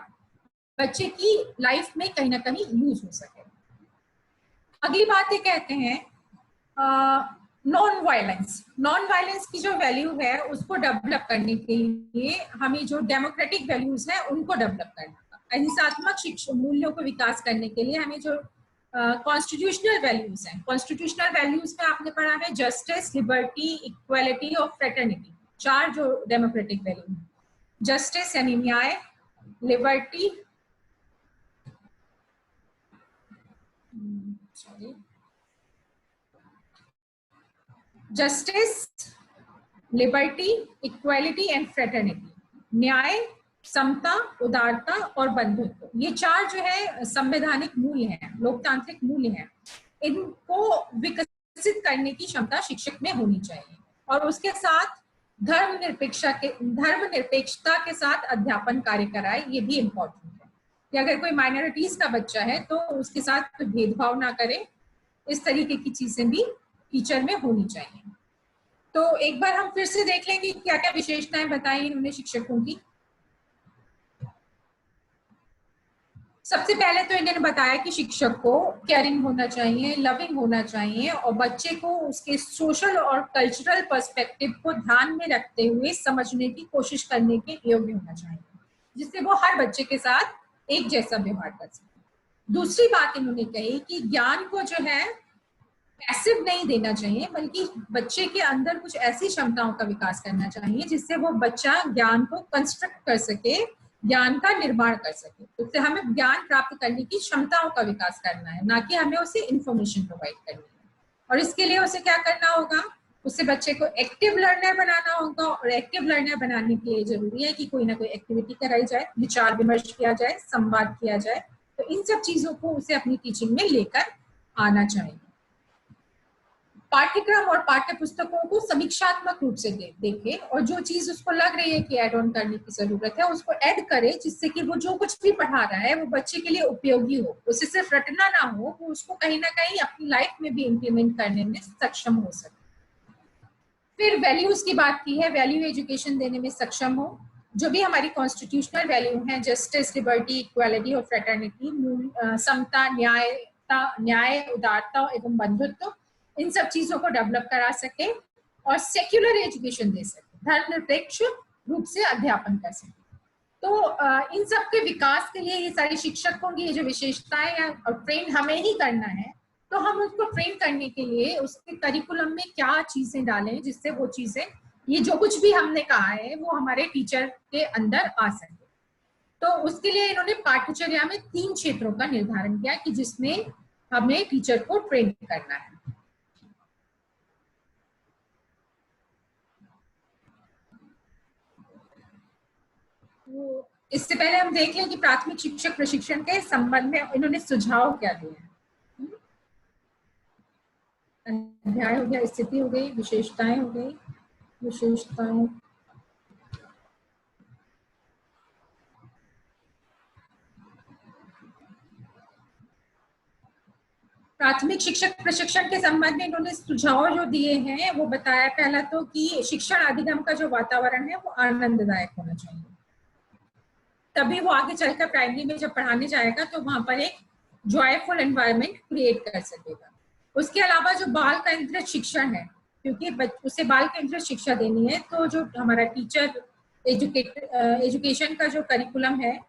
बच्चे की लाइफ में कहीं ना कहीं यूज हो सके। अगली बात ये कहते हैं नॉन वायलेंस की जो वैल्यू है उसको डेवलप करने के लिए हमें जो डेमोक्रेटिक वैल्यूज है उनको डेवलप करना, अहिंसात्मक शिक्षा मूल्यों को विकास करने के लिए हमें जो कॉन्स्टिट्यूशनल वैल्यूज हैं, कॉन्स्टिट्यूशनल वैल्यूज में आपने पढ़ा है जस्टिस, लिबर्टी, इक्वालिटी और फ्रेटर्निटी, 4 जो डेमोक्रेटिक वैल्यू है, जस्टिस यानी न्याय, liberty justice, liberty, equality and fraternity, न्याय, समता, उदारता और बंधुत्व। ये 4 जो है संवैधानिक मूल्य हैं, लोकतांत्रिक मूल्य हैं। इनको विकसित करने की क्षमता शिक्षक में होनी चाहिए और उसके साथ धर्मनिरपेक्षता के साथ अध्यापन कार्य कराए। ये भी इम्पोर्टेंट है कि अगर कोई माइनॉरिटीज का बच्चा है तो उसके साथ कोई भेदभाव ना करे। इस तरीके की चीजें भी टीचर में होनी चाहिए। तो एक बार हम फिर से देख लेंगे क्या क्या विशेषताएं बताई इन्होंने शिक्षकों की। सबसे पहले तो इन्होंने बताया कि शिक्षक को केयरिंग होना चाहिए, लविंग होना चाहिए और बच्चे को उसके सोशल और कल्चरल पर्सपेक्टिव को ध्यान में रखते हुए समझने की कोशिश करने के योग्य होना चाहिए, जिससे वो हर बच्चे के साथ एक जैसा व्यवहार कर सके। दूसरी बात इन्होंने कही कि ज्ञान को जो है पैसिव नहीं देना चाहिए, बल्कि बच्चे के अंदर कुछ ऐसी क्षमताओं का विकास करना चाहिए जिससे वो बच्चा ज्ञान को कंस्ट्रक्ट कर सके, ज्ञान का निर्माण कर सके। उससे हमें ज्ञान प्राप्त करने की क्षमताओं का विकास करना है, ना कि हमें उसे इंफॉर्मेशन प्रोवाइड करनी है। और इसके लिए उसे क्या करना होगा, उससे बच्चे को एक्टिव लर्नर बनाना होगा और एक्टिव लर्नर बनाने के लिए जरूरी है कि कोई ना कोई एक्टिविटी कराई जाए, विचार विमर्श किया जाए, संवाद किया जाए। तो इन सब चीजों को उसे अपनी टीचिंग में लेकर आना चाहिए। पाठ्यक्रम और पाठ्य पुस्तकों को समीक्षात्मक रूप से देखे और जो चीज उसको लग रही है कि ऐड ऑन करने की जरूरत है उसको ऐड करे, जिससे कि वो जो कुछ भी पढ़ा रहा है वो बच्चे के लिए उपयोगी हो, उसे सिर्फ रटना ना हो, वो उसको कहीं ना कहीं अपनी लाइफ में भी इम्प्लीमेंट करने में सक्षम हो सके। फिर वैल्यूज की बात की है, वैल्यू एजुकेशन देने में सक्षम हो। जो भी हमारी कॉन्स्टिट्यूशनल वैल्यू है, जस्टिस, लिबर्टी, इक्वालिटी और फ्रेटर्निटी, समता, न्याय, उदारता एवं बंधुत्व, इन सब चीजों को डेवलप करा सके और सेक्युलर एजुकेशन दे सके, धर्मनिरपेक्ष रूप से अध्यापन कर सके। तो इन सब के विकास के लिए ये सारे शिक्षकों की ये जो विशेषताएं हैं और ट्रेन हमें ही करना है, तो हम उसको ट्रेन करने के लिए उसके करिकुलम में क्या चीजें डालें जिससे वो चीजें, ये जो कुछ भी हमने कहा है वो हमारे टीचर के अंदर आ सके। तो उसके लिए इन्होंने पाठ्यचर्या में 3 क्षेत्रों का निर्धारण किया कि जिसमें हमें टीचर को ट्रेन करना है। इससे पहले हम देख लें कि प्राथमिक शिक्षक प्रशिक्षण के संबंध में इन्होंने सुझाव क्या दिए हैं। अध्याय हो गया, स्थिति हो गई, विशेषताएं हो गई, विशेषताएं, प्राथमिक शिक्षक प्रशिक्षण के संबंध में इन्होंने सुझाव जो दिए हैं वो बताया। पहला तो कि शिक्षण अधिगम का जो वातावरण है वो आनंददायक होना चाहिए, तभी वो आगे चलकर प्राइमरी में जब पढ़ाने जाएगा तो वहां पर एक जॉयफुल एनवायरनमेंट क्रिएट कर सकेगा। उसके अलावा जो बाल केंद्रित शिक्षण है, क्योंकि उसे बाल केंद्रित शिक्षा देनी है, तो जो हमारा टीचर एजुकेशन का जो करिकुलम है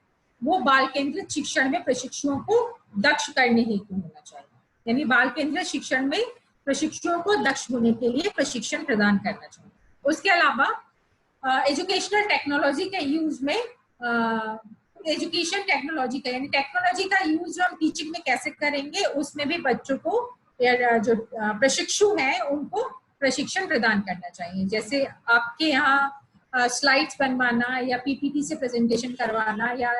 वो बाल केंद्रित शिक्षण में प्रशिक्षुओं को दक्ष करने हेतु होना चाहिए। यानी बाल केंद्रित शिक्षण में प्रशिक्षुओं को दक्ष होने के लिए प्रशिक्षण प्रदान करना चाहिए। उसके अलावा एजुकेशनल टेक्नोलॉजी के यूज में एजुकेशन टेक्नोलॉजी का, यानी टेक्नोलॉजी का यूज जो हम टीचिंग में कैसे करेंगे, उसमें भी बच्चों को या जो प्रशिक्षु हैं उनको प्रशिक्षण प्रदान करना चाहिए। जैसे आपके यहाँ स्लाइड्स बनवाना या पीपीटी से प्रेजेंटेशन करवाना या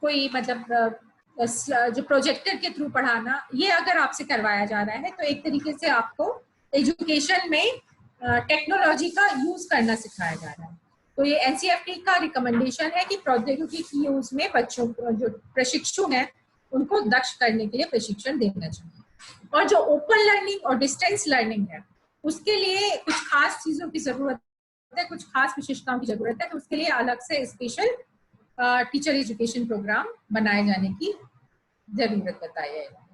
कोई मतलब जो प्रोजेक्टर के थ्रू पढ़ाना, ये अगर आपसे करवाया जा रहा है तो एक तरीके से आपको एजुकेशन में टेक्नोलॉजी का यूज करना सिखाया जा रहा है। तो ये एनसीईआरटी का रिकमेंडेशन है कि प्रौद्योगिकी की यूज में बच्चों जो प्रशिक्षु हैं उनको दक्ष करने के लिए प्रशिक्षण देना चाहिए। और जो ओपन लर्निंग और डिस्टेंस लर्निंग है उसके लिए कुछ खास चीजों की जरूरत है, कुछ खास विशेषताओं की जरूरत है, तो उसके लिए अलग से स्पेशल टीचर एजुकेशन प्रोग्राम बनाए जाने की जरूरत बताई है।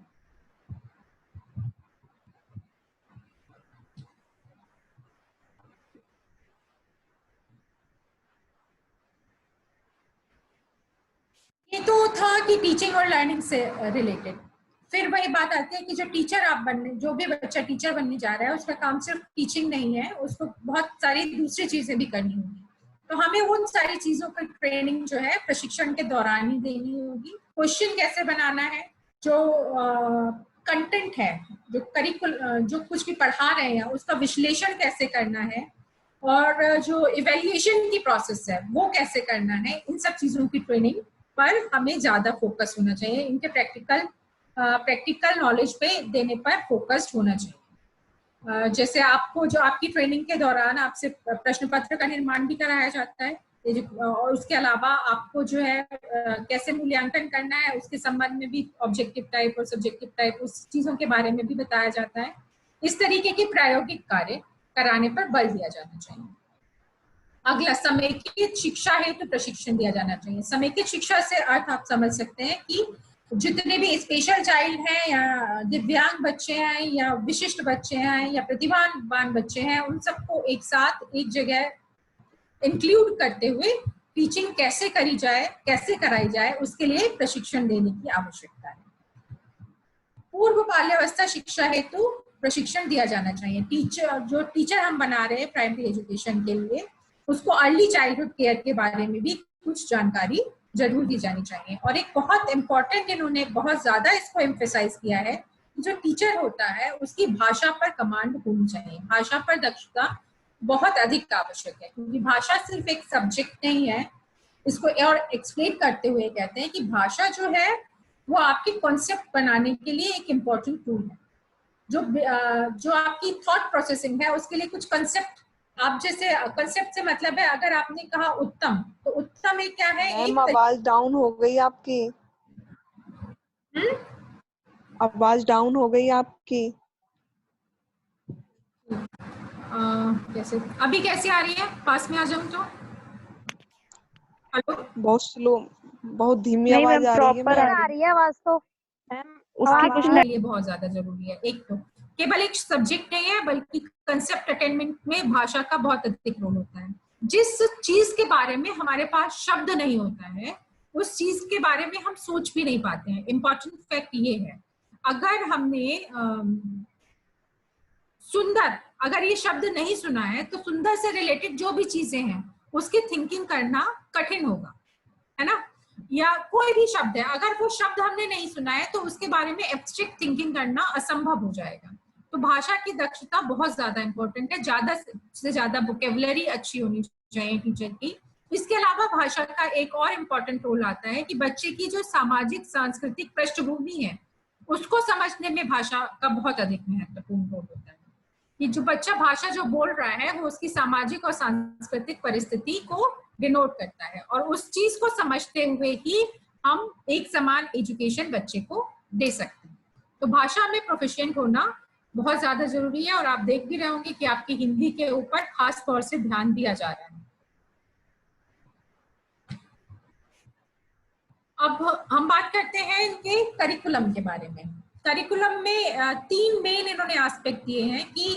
ये तो था कि टीचिंग और लर्निंग से रिलेटेड। फिर वही बात आती है कि जो टीचर आप बनने, जो भी बच्चा टीचर बनने जा रहा है उसका काम सिर्फ टीचिंग नहीं है, उसको बहुत सारी दूसरी चीजें भी करनी होगी। तो हमें उन सारी चीजों की ट्रेनिंग जो है प्रशिक्षण के दौरान ही देनी होगी। क्वेश्चन कैसे बनाना है, जो कंटेंट है, जो कुछ भी पढ़ा रहे हैं उसका विश्लेषण कैसे करना है, और जो इवेल्युएशन की प्रोसेस है वो कैसे करना है, इन सब चीज़ों की ट्रेनिंग पर हमें ज़्यादा फोकस होना चाहिए, इनके प्रैक्टिकल नॉलेज पे देने पर फोकस्ड होना चाहिए। जैसे आपको जो आपकी ट्रेनिंग के दौरान आपसे प्रश्न पत्र का निर्माण भी कराया जाता है, और उसके अलावा आपको जो है कैसे मूल्यांकन करना है उसके संबंध में भी ऑब्जेक्टिव टाइप और सब्जेक्टिव टाइप उस चीज़ों के बारे में भी बताया जाता है। इस तरीके के प्रायोगिक कार्य कराने पर बल दिया जाना चाहिए। अगला, समेकित शिक्षा हेतु प्रशिक्षण दिया जाना चाहिए। समेकित शिक्षा से अर्थ आप समझ सकते हैं कि जितने भी स्पेशल चाइल्ड हैं या दिव्यांग बच्चे हैं या विशिष्ट बच्चे हैं या प्रतिभावान बच्चे हैं, उन सबको एक साथ एक जगह इंक्लूड करते हुए टीचिंग कैसे करी जाए, कैसे कराई जाए, उसके लिए प्रशिक्षण देने की आवश्यकता है। पूर्व बाल्यावस्था शिक्षा हेतु प्रशिक्षण दिया जाना चाहिए। टीचर हम बना रहे हैं प्राइमरी एजुकेशन के लिए, उसको अर्ली चाइल्डहुड केयर के बारे में भी कुछ जानकारी जरूर दी जानी चाहिए। और एक बहुत इंपॉर्टेंट, इन्होंने बहुत ज्यादा इसको एम्फेसाइज किया है, जो टीचर होता है उसकी भाषा पर कमांड होनी चाहिए। भाषा पर दक्षता बहुत अधिक आवश्यक है, क्योंकि भाषा सिर्फ एक सब्जेक्ट नहीं है। इसको और एक्सप्लेन करते हुए कहते हैं कि भाषा जो है वो आपके कॉन्सेप्ट बनाने के लिए एक इम्पोर्टेंट टूल है। जो आपकी थॉट प्रोसेसिंग है उसके लिए कुछ कंसेप्ट, आप जैसे कंसेप्ट से मतलब है, अगर आपने कहा उत्तम, तो उत्तम एक क्या है, मैम आवाज डाउन हो गई आपकी। आवाज डाउन हो गई आपकी। कैसे, अभी कैसे आ रही है? पास में आ जाऊं तो? हेलो, बहुत स्लो, बहुत धीमी नहीं आवाज मैम, आ रही है। प्रॉपर मैम आ रही है आवाज तो। मैम उसकी कुछ ये बहुत ज्यादा जरूरी है। एक तो केवल एक सब्जेक्ट नहीं है, बल्कि कंसेप्ट अटेनमेंट में भाषा का बहुत अधिक रोल होता है। जिस चीज के बारे में हमारे पास शब्द नहीं होता है, उस चीज के बारे में हम सोच भी नहीं पाते हैं। इम्पोर्टेंट फैक्ट ये है, अगर हमने सुंदर, अगर ये शब्द नहीं सुना है, तो सुंदर से रिलेटेड जो भी चीजें हैं उसकी थिंकिंग करना कठिन होगा, है ना। या कोई भी शब्द है, अगर वो शब्द हमने नहीं सुना है तो उसके बारे में एब्स्ट्रैक्ट थिंकिंग करना असंभव हो जाएगा। तो भाषा की दक्षता बहुत ज्यादा इंपॉर्टेंट है, ज्यादा से ज्यादा वोकेबुलरी अच्छी होनी चाहिए टीचर की। इसके अलावा भाषा का एक और इम्पोर्टेंट रोल आता है कि बच्चे की जो सामाजिक सांस्कृतिक पृष्ठभूमि है उसको समझने में भाषा का बहुत अधिक महत्वपूर्ण रोल होता है। कि जो बच्चा भाषा जो बोल रहा है वो उसकी सामाजिक और सांस्कृतिक परिस्थिति को डिनोट करता है, और उस चीज को समझते हुए ही हम एक समान एजुकेशन बच्चे को दे सकते हैं। तो भाषा में प्रोफिशिएंट होना बहुत ज्यादा जरूरी है, और आप देख भी रहे होंगे कि आपकी हिंदी के ऊपर खास तौर से ध्यान दिया जा रहा है। अब हम बात करते हैं इनके करिकुलम के बारे में। करिकुलम में तीन मेन इन्होंने एस्पेक्ट दिए हैं कि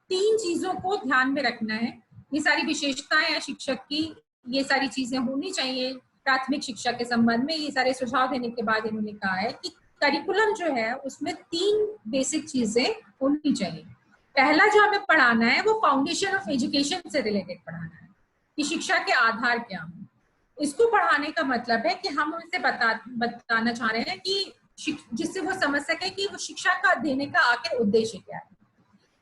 तीन चीजों को ध्यान में रखना है। ये सारी विशेषताएं हैं शिक्षक की, ये सारी चीजें होनी चाहिए प्राथमिक शिक्षा के संबंध में। ये सारे सुझाव देने के बाद इन्होंने कहा है कि करिकुलम जो है उसमें तीन बेसिक चीजें होनी चाहिए। पहला जो हमें पढ़ाना है वो फाउंडेशन ऑफ एजुकेशन से रिलेटेड पढ़ाना है, कि शिक्षा के आधार क्या हैं। इसको पढ़ाने का मतलब है कि हम उनसे बताना चाह रहे हैं कि जिससे वो समझ सके कि वो शिक्षा का देने का आखिर उद्देश्य क्या है,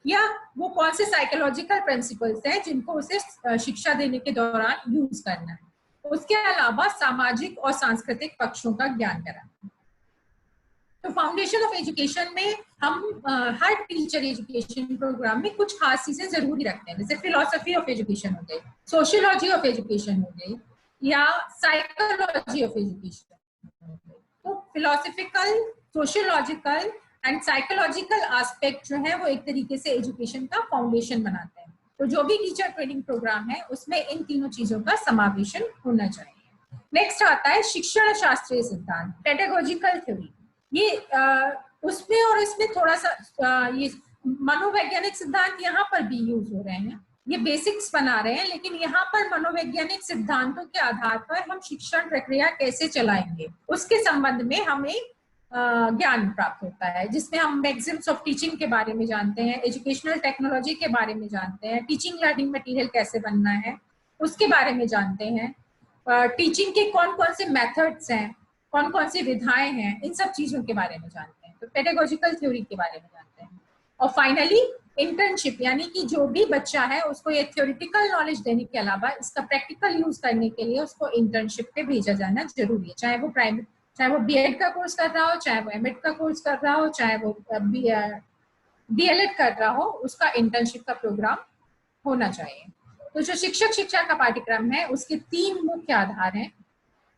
या वो कौन से साइकोलॉजिकल प्रिंसिपल्स हैं जिनको उसे शिक्षा देने के दौरान यूज करना है। उसके अलावा सामाजिक और सांस्कृतिक पक्षों का ज्ञान कराना। तो फाउंडेशन ऑफ एजुकेशन में हम हर टीचर एजुकेशन प्रोग्राम में कुछ खास चीजें जरूरी रखते हैं, जैसे फिलोसफी ऑफ एजुकेशन हो गई, सोशियोलॉजी ऑफ एजुकेशन हो गई, या साइकोलॉजी ऑफ एजुकेशन। तो philosophical, sociological and psychological aspect जो है वो एक तरीके से एजुकेशन का फाउंडेशन बनाते हैं। तो जो भी टीचर ट्रेनिंग प्रोग्राम है उसमें इन तीनों चीजों का समावेशन होना चाहिए। नेक्स्ट आता है शिक्षण शास्त्रीय सिद्धांत, पेडागोजिकल थ्योरी। ये उसमें और इसमें थोड़ा सा ये मनोवैज्ञानिक सिद्धांत यहाँ पर भी यूज हो रहे हैं। ये बेसिक्स बना रहे हैं, लेकिन यहाँ पर मनोवैज्ञानिक सिद्धांतों के आधार पर हम शिक्षण प्रक्रिया कैसे चलाएंगे उसके संबंध में हमें ज्ञान प्राप्त होता है, जिसमें हम मैक्सिम्स ऑफ टीचिंग के बारे में जानते हैं, एजुकेशनल टेक्नोलॉजी के बारे में जानते हैं, टीचिंग लर्निंग मटेरियल कैसे बनना है उसके बारे में जानते हैं, टीचिंग के कौन कौन से मेथड्स हैं, कौन कौन सी विधाएं हैं, इन सब चीजों के बारे में जानते हैं। तो पेडागोजिकल थ्योरी के बारे में जानते हैं। और फाइनली इंटर्नशिप, यानी कि जो भी बच्चा है उसको ये थ्योरेटिकल नॉलेज देने के अलावा इसका प्रैक्टिकल यूज करने के लिए उसको इंटर्नशिप पे भेजा जाना जरूरी है, चाहे वो बीएड का कोर्स कर रहा हो, चाहे वो एमएड का कोर्स कर रहा हो, चाहे वो डीएलएड कर रहा हो, उसका इंटर्नशिप का प्रोग्राम होना चाहिए। तो जो शिक्षक शिक्षा का पाठ्यक्रम है उसके 3 मुख्य आधार हैं।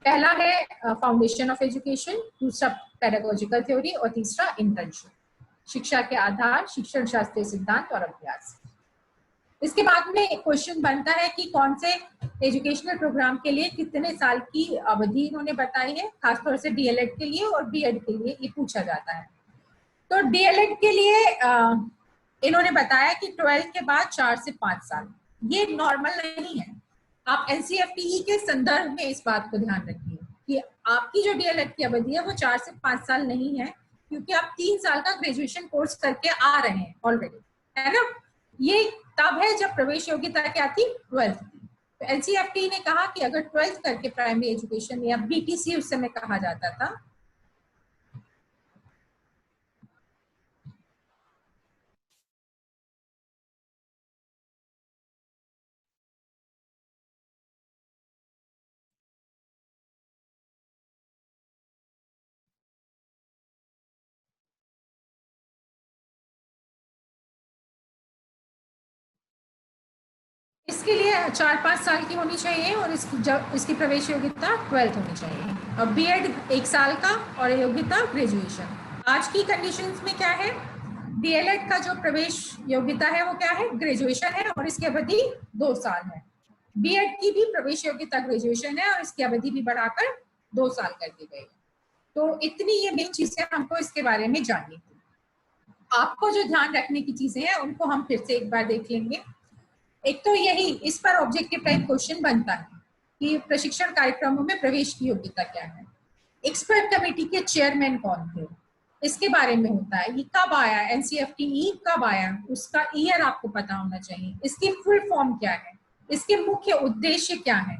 पहला है फाउंडेशन ऑफ एजुकेशन, दूसरा पेडागोजिकल थ्योरी और तीसरा इंटर्नशिप। शिक्षा के आधार, शिक्षण शास्त्रीय सिद्धांत और अभ्यास। इसके बाद में एक क्वेश्चन बनता है कि कौन से एजुकेशनल प्रोग्राम के लिए कितने साल की अवधि इन्होंने बताई है, खासतौर से डीएलएड के लिए और बीएड के लिए ये पूछा जाता है। तो डीएलएड के लिए इन्होंने बताया कि 12th के बाद 4 से 5 साल, ये नॉर्मल नहीं है। आप एनसीईआरटी के संदर्भ में इस बात को ध्यान रखिए कि आपकी जो डीएलएड की अवधि है वो 4 से 5 साल नहीं है, क्योंकि आप 3 साल का ग्रेजुएशन कोर्स करके आ रहे हैं ऑलरेडी, है ना। ये तब है जब प्रवेश योग्यता क्या थी, 12th की। तो एनसीईआरटी ने कहा कि अगर 12th करके प्राइमरी एजुकेशन या बीटीसी उस समय कहा जाता था, इसके लिए 4-5 साल की होनी चाहिए और इसकी प्रवेश योग्यता 12th होनी चाहिए। और बीएड 1 साल का और योग्यता ग्रेजुएशन। आज की कंडीशंस में क्या है, डीएलएड का जो प्रवेश योग्यता है वो क्या है, ग्रेजुएशन है और इसकी अवधि 2 साल है। बीएड की भी प्रवेश योग्यता ग्रेजुएशन है और इसकी अवधि भी बढ़ाकर 2 साल कर दी गई। तो इतनी ये मेन चीजें हमको इसके बारे में जाननी थी। आपको जो ध्यान रखने की चीजें हैं उनको हम फिर से एक बार देख लेंगे। एक तो यही, इस पर ऑब्जेक्टिव टाइप क्वेश्चन बनता है कि प्रशिक्षण कार्यक्रमों में प्रवेश की योग्यता क्या है, एक्सपर्ट कमेटी के चेयरमैन कौन थे, इसके बारे में होता है। ये कब आया, एनसीईआरटी कब आया, उसका ईयर आपको पता होना चाहिए, इसकी फुल फॉर्म क्या है, इसके मुख्य उद्देश्य क्या है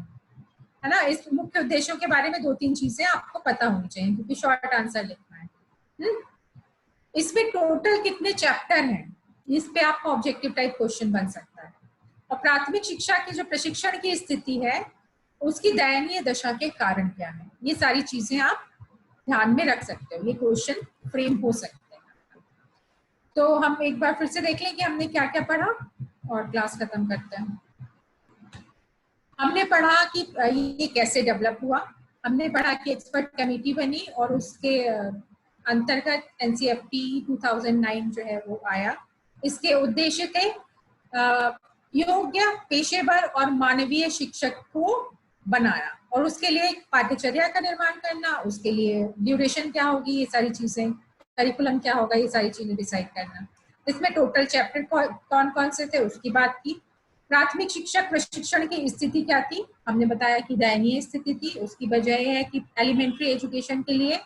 ना। इस मुख्य उद्देश्यों के बारे में 2-3 चीजें आपको पता होनी चाहिए, क्योंकि शॉर्ट आंसर लिखना है। इसमें टोटल कितने चैप्टर हैं, इस पे आपको ऑब्जेक्टिव टाइप क्वेश्चन बन सकता है। और प्राथमिक शिक्षा की जो प्रशिक्षण की स्थिति है उसकी दयनीय दशा के कारण क्या है, ये सारी चीजें आप ध्यान में रख सकते हो, ये क्वेश्चन फ्रेम हो सकते हैं। तो हम एक बार फिर से देख लें कि हमने क्या क्या पढ़ा और क्लास खत्म करते हैं। हमने पढ़ा कि ये कैसे डेवलप हुआ, हमने पढ़ा कि एक्सपर्ट कमेटी बनी और उसके अंतर्गत एनसीईआरटी 2009 जो है वो आया। इसके उद्देश्य थे योग्य, पेशेवर और मानवीय शिक्षक को बनाया और उसके लिए एक पाठ्यचर्या का निर्माण करना, उसके लिए ड्यूरेशन क्या होगी, ये सारी चीजें, करिकुलम क्या होगा, ये सारी चीजें डिसाइड करना। इसमें टोटल चैप्टर कौन कौन से थे उसकी बात की। प्राथमिक शिक्षक प्रशिक्षण की स्थिति क्या थी, हमने बताया कि दयनीय स्थिति थी। उसकी वजह यह है कि एलिमेंट्री एजुकेशन के लिए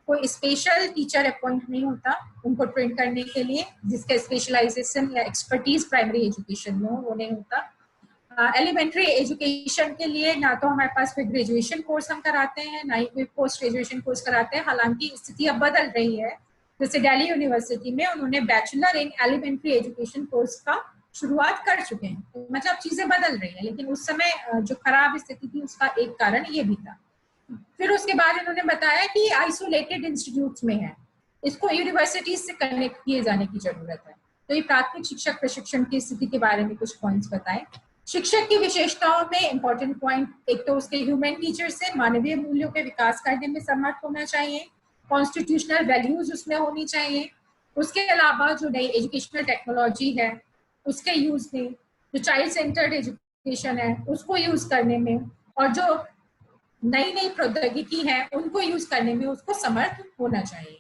कोई स्पेशल टीचर अपॉइंट नहीं होता उनको ट्रेन करने के लिए, जिसका स्पेशलाइजेशन या एक्सपर्टीज प्राइमरी एजुकेशन में वो नहीं होता। एलिमेंट्री एजुकेशन के लिए ना तो हमारे पास कोई ग्रेजुएशन कोर्स हम कराते हैं, ना ही कोई पोस्ट ग्रेजुएशन कोर्स कराते हैं। हालांकि स्थिति अब बदल रही है, जैसे दिल्ली यूनिवर्सिटी में उन्होंने bachelor in elementary education course का शुरुआत कर चुके हैं, तो मतलब चीजें बदल रही हैं। लेकिन उस समय जो खराब स्थिति थी उसका एक कारण ये भी था। फिर उसके बाद इन्होंने बताया कि आइसोलेटेड इंस्टीट्यूट्स में है, इसको यूनिवर्सिटीज से कनेक्ट किए जाने की जरूरत है। तो ये प्राथमिक शिक्षक प्रशिक्षण की स्थिति के बारे में कुछ पॉइंट्स बताएं। शिक्षक की विशेषताओं में इंपॉर्टेंट पॉइंट, एक तो उसके ह्यूमन टीचर से मानवीय मूल्यों के विकास करने में समर्थ होना चाहिए, कॉन्स्टिट्यूशनल वैल्यूज उसमें होनी चाहिए। उसके अलावा जो नई एजुकेशनल टेक्नोलॉजी है उसके यूज में, जो चाइल्ड सेंटर्ड एजुकेशन है उसको यूज करने में, और जो नई नई प्रौद्योगिकी है उनको यूज करने में उसको समर्थ होना चाहिए।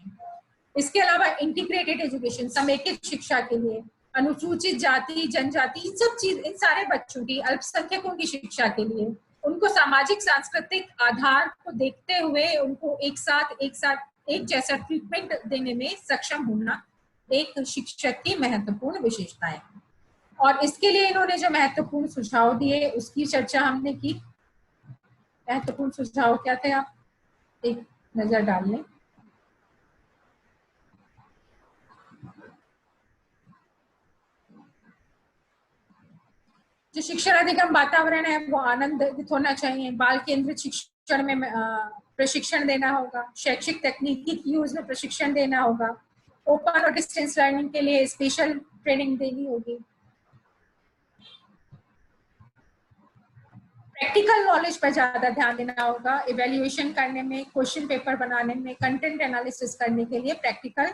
इसके अलावा इंटीग्रेटेड एजुकेशन, समेकित शिक्षा के लिए अनुसूचित जाति जनजाति इन सब चीज, इन सारे बच्चों की, अल्पसंख्यकों की शिक्षा के लिए उनको सामाजिक सांस्कृतिक आधार को देखते हुए उनको एक साथ एक जैसा ट्रीटमेंट देने में सक्षम होना एक शिक्षक की महत्वपूर्ण विशेषताएं। और इसके लिए इन्होंने जो महत्वपूर्ण सुझाव दिए उसकी चर्चा हमने की। महत्वपूर्ण सुझाव क्या थे, आप एक नजर डाल लें। जो शिक्षण अधिगम वातावरण है वो आनंदित होना चाहिए। बाल केंद्रित शिक्षण में प्रशिक्षण देना होगा। शैक्षिक तकनीकी यूज में प्रशिक्षण देना होगा। ओपन और डिस्टेंस लर्निंग के लिए स्पेशल ट्रेनिंग देनी होगी। प्रैक्टिकल नॉलेज पर ज्यादा ध्यान देना होगा। इवेल्युएशन करने में, क्वेश्चन पेपर बनाने में, कंटेंट एनालिसिस करने के लिए प्रैक्टिकल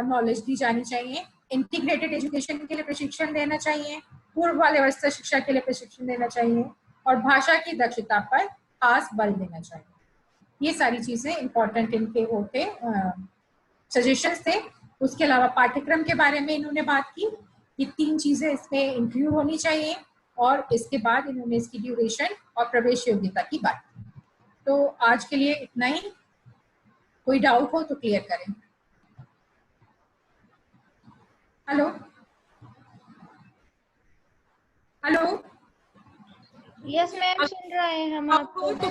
नॉलेज दी जानी चाहिए। इंटीग्रेटेड एजुकेशन के लिए प्रशिक्षण देना चाहिए। पूर्व वाले अवस्था शिक्षा के लिए प्रशिक्षण देना चाहिए और भाषा की दक्षता पर खास बल देना चाहिए। ये सारी चीजें इंपॉर्टेंट इनके वो थे, सजेशंस थे। उसके अलावा पाठ्यक्रम के बारे में इन्होंने बात की। ये 3 चीजें इसमें इंक्लूड होनी चाहिए और इसके बाद इन्होंने इसकी ड्यूरेशन और प्रवेश योग्यता की बात की। तो आज के लिए इतना ही। कोई डाउट हो तो क्लियर करें। हेलो हेलो, यस मैम, सुन रहे हैं हम आपको। तो